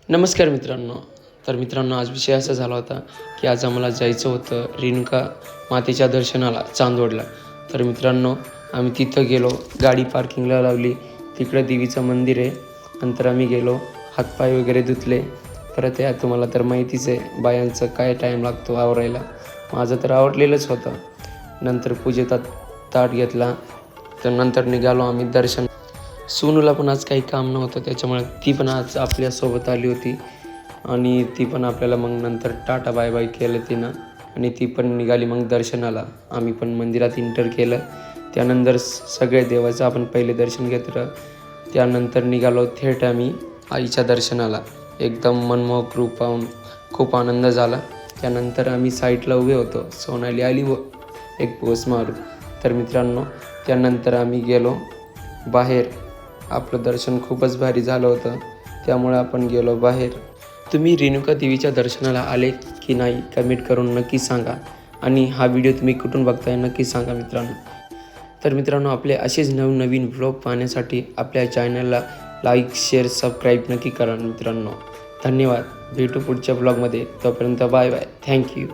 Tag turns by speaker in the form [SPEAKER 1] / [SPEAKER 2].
[SPEAKER 1] नमस्कार मित्रांनो. तर मित्रांनो, आज विषय असा झाला होता की आज आम्हाला जायचं होतं रेणुका मातेच्या दर्शनाला चांदवडला. तर मित्रांनो, आम्ही तिथं गेलो, गाडी पार्किंगला लावली. तिकडं देवीचं मंदिर आहे. नंतर आम्ही गेलो, हातपाय वगैरे धुतले. परत या तुम्हाला तर माहितीच आहे बायांचं काय टाईम लागतो आवरायला. माझं तर आवडलेलंच होतं. नंतर पूजेचा ताट घेतला. तर नंतर निघालो आम्ही दर्शन. सोनूला पण आज काही काम नव्हतं, त्याच्यामुळे ती पण आज आपल्यासोबत आली होती आणि ती पण आपल्याला मग नंतर टाटा बाय बाय केलं तिनं आणि ती पण निघाली मग दर्शनाला. आम्ही पण मंदिरात एंटर केलं. त्यानंतर सगळे देवाचं आपण पहिले दर्शन घेतलं. त्यानंतर निघालो थेट आम्ही आईच्या दर्शनाला. एकदम मनमोहक रूप पाहून खूप आनंद झाला. त्यानंतर आम्ही साईडला उभे होतो. सोनाली आली व एक पोस मारू. तर मित्रांनो, त्यानंतर आम्ही गेलो बाहेर. आपलं दर्शन खूपच भारी झालं होतं, त्यामुळे आपण गेलो बाहेर. तुम्ही रेणुका देवीच्या दर्शनाला आले की नाही कमेंट करून नक्की सांगा आणि हा व्हिडिओ तुम्ही कुठून बघताय नक्की सांगा मित्रांनो. तर मित्रांनो, आपले असेच नवनवीन व्लॉग पाहण्यासाठी आपल्या चॅनलला लाईक शेअर सबस्क्राईब नक्की करा मित्रांनो. धन्यवाद. भेटू पुढच्या व्लॉगमध्ये. तोपर्यंत बाय बाय. थँक्यू.